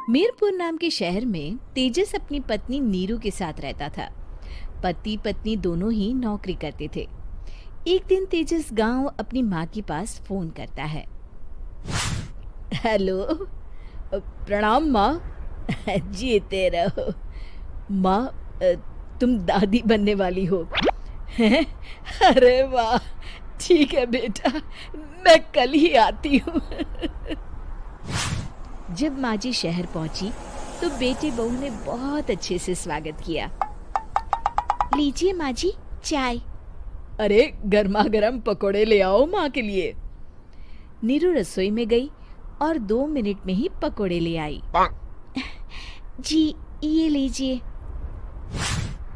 मीरपुर नाम के शहर में तेजस अपनी पत्नी नीरू के साथ रहता था। पति पत्नी दोनों ही नौकरी करते थे। एक दिन तेजस गांव अपनी माँ के पास फोन करता है। हेलो, प्रणाम माँ। जीते रहो माँ, तुम दादी बनने वाली हो हैं? अरे वाह, ठीक है बेटा, मैं कल ही आती हूँ। जब माँ जी शहर पहुंची तो बेटे बहू ने बहुत अच्छे से स्वागत किया। लीजिए माँ जी, चाय। अरे गर्मा गर्म पकोड़े ले आओ माँ के लिए। नीरू रसोई में गई और 2 मिनट में ही पकोड़े ले आई। जी ये लीजिए।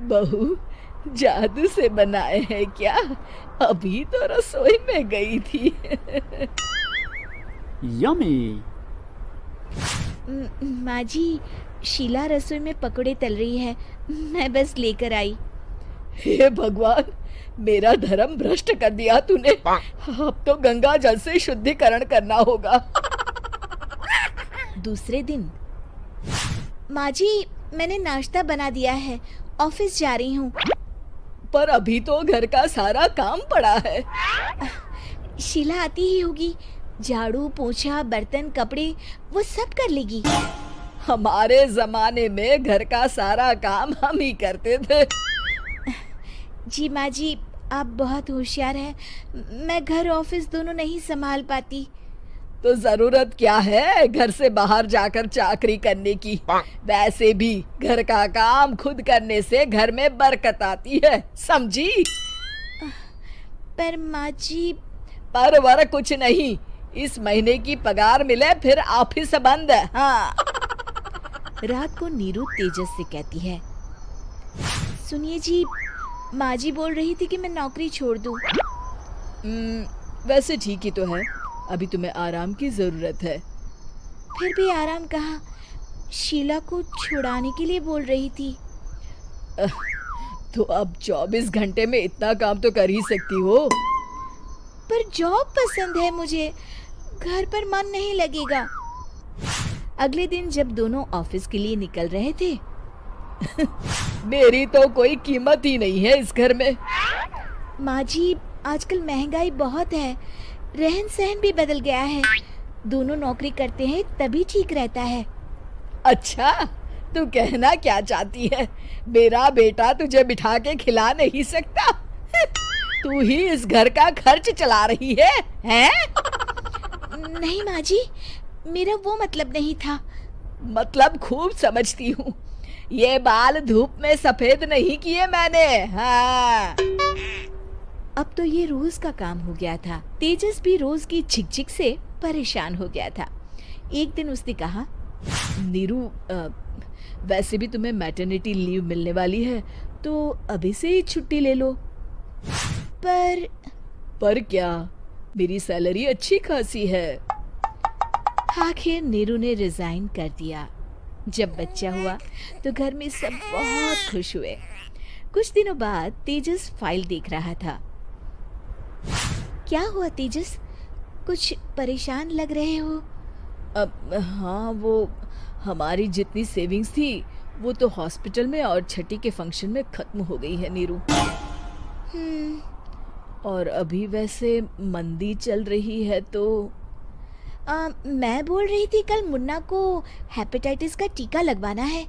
बहू, जादू से बनाए हैं क्या? अभी तो रसोई में गई थी। यम्मी। माँ जी, शीला रसोई में पकोड़े तल रही है, मैं बस लेकर आई। हे भगवान, मेरा धर्म भ्रष्ट कर दिया तूने। अब तो गंगा जल से शुद्धिकरण करना होगा। दूसरे दिन, माँ जी मैंने नाश्ता बना दिया है, ऑफिस जा रही हूँ। पर अभी तो घर का सारा काम पड़ा है। शीला आती ही होगी, झाड़ू पोछा बर्तन कपड़े वो सब कर लेगी। हमारे जमाने में घर का सारा काम हम ही करते थे। जी माँ जी, आप बहुत होशियार हैं, मैं घर ऑफिस दोनों नहीं संभाल पाती। तो जरूरत क्या है घर से बाहर जाकर चाकरी करने की? वैसे भी घर का काम खुद करने से घर में बरकत आती है, समझी? पर माँ जी। पर वर कुछ नहीं, इस महीने की पगार मिले फिर ऑफिस बंद। हाँ। रात को नीरू तेजस से कहती है, सुनिए जी, माँ जी बोल रही थी कि मैं नौकरी छोड़ दूं। वैसे ठीक ही तो है, अभी तुम्हें आराम की जरूरत है। फिर भी आराम कहाँ, शीला को छुड़ाने के लिए बोल रही थी। तो अब 24 घंटे में इतना काम तो कर ही सकती हो। पर जॉब पसंद है मुझे, घर पर मन नहीं लगेगा। अगले दिन जब दोनों ऑफिस के लिए निकल रहे थे, मेरी तो कोई कीमत ही नहीं है इस घर में। माँ जी, आजकल महंगाई बहुत है, रहन सहन भी बदल गया है, दोनों नौकरी करते हैं तभी ठीक रहता है। अच्छा, तू कहना क्या चाहती है? मेरा बेटा तुझे बिठा के खिला नहीं सकता? तू ही इस घर का खर्च चला रही है, हैं? नहीं माँ जी, मेरा वो मतलब नहीं था। मतलब खूब समझती हूँ, ये बाल धूप में सफेद नहीं किए मैंने। हाँ। अब तो ये रोज का काम हो गया था। तेजस भी रोज की झिकझिक से परेशान हो गया था। एक दिन उसने कहा, नीरू, वैसे भी तुम्हें मैटरनिटी लीव मिलने वाली है, तो अभी से ही छुट्टी ले लो। पर क्या, मेरी सैलरी अच्छी खासी है। आखिर नीरू ने रिजाइन कर दिया। जब बच्चा हुआ तो घर में सब बहुत खुश हुए। कुछ दिनों बाद तेजस फाइल देख रहा था। क्या हुआ तेजस, कुछ परेशान लग रहे हो? हाँ, वो हमारी जितनी सेविंग्स थी वो तो हॉस्पिटल में और छठी के फंक्शन में खत्म हो गई है नीरू। और अभी वैसे मंदी चल रही है तो मैं बोल रही थी कल मुन्ना को हेपेटाइटिस का टीका लगवाना है।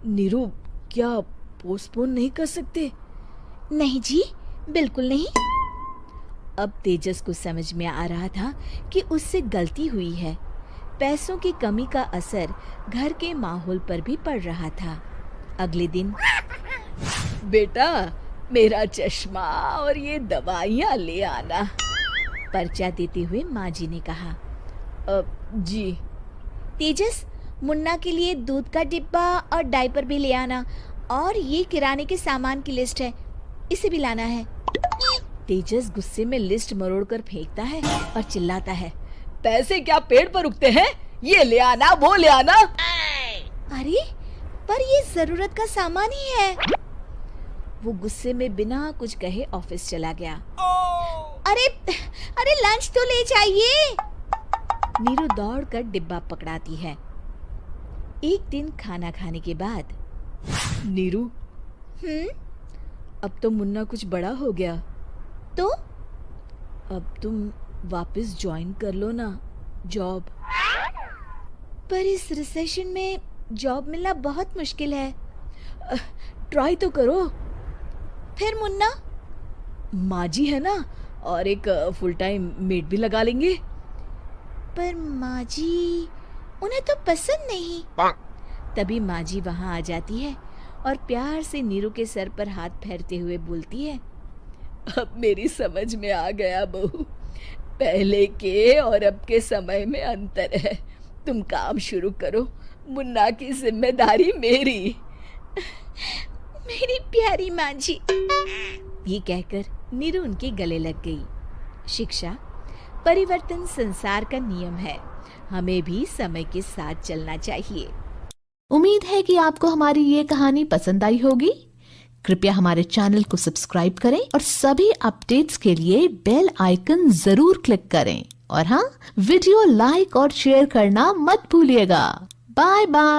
नीरू, क्या पोस्टपोन नहीं कर सकते? नहीं जी, बिल्कुल नहीं। अब तेजस को समझ में आ रहा था कि उससे गलती हुई है। पैसों की कमी का असर घर के माहौल पर भी पड़ रहा था। अगले दिन, बेटा मेरा चश्मा और ये दवाइयाँ ले आना, पर्चा देते हुए माँ जी ने कहा। जी। तेजस, मुन्ना के लिए दूध का डिब्बा और डायपर भी ले आना, और ये किराने के सामान की लिस्ट है, इसे भी लाना है। तेजस गुस्से में लिस्ट मरोड़कर फेंकता है और चिल्लाता है, पैसे क्या पेड़ पर उगते हैं? ये ले आना, वो ले आना। अरे पर ये जरूरत का सामान ही है। वो गुस्से में बिना कुछ कहे ऑफिस चला गया। अरे लंच तो ले जाइए। नीरू दौड़कर डिब्बा पकड़ाती है। एक दिन खाना खाने के बाद, नीरू, अब तो मुन्ना कुछ बड़ा हो गया, तो अब तुम वापस ज्वाइन कर लो ना जॉब। पर इस रिसेशन में जॉब मिलना बहुत मुश्किल है। ट्राई तो करो। फिर मुन्ना? माँ जी है ना, और एक फुल टाइम मेड भी लगा लेंगे। पर माँ जी, उन्हें तो पसंद नहीं। तभी माँ जी वहाँ आ जाती है और प्यार से नीरू के सर पर हाथ फेरते हुए बोलती है, अब मेरी समझ में आ गया बहू, पहले के और अब के समय में अंतर है। तुम काम शुरू करो, मुन्ना की जिम्मेदारी मेरी। मेरी प्यारी माँ जी। ये कहकर नीरू उनके गले लग गई। शिक्षा, परिवर्तन संसार का नियम है, हमें भी समय के साथ चलना चाहिए। उम्मीद है कि आपको हमारी ये कहानी पसंद आई होगी। कृपया हमारे चैनल को सब्सक्राइब करें और सभी अपडेट्स के लिए बेल आइकन जरूर क्लिक करें। और हाँ, वीडियो लाइक और शेयर करना मत भूलिएगा। Bye bye.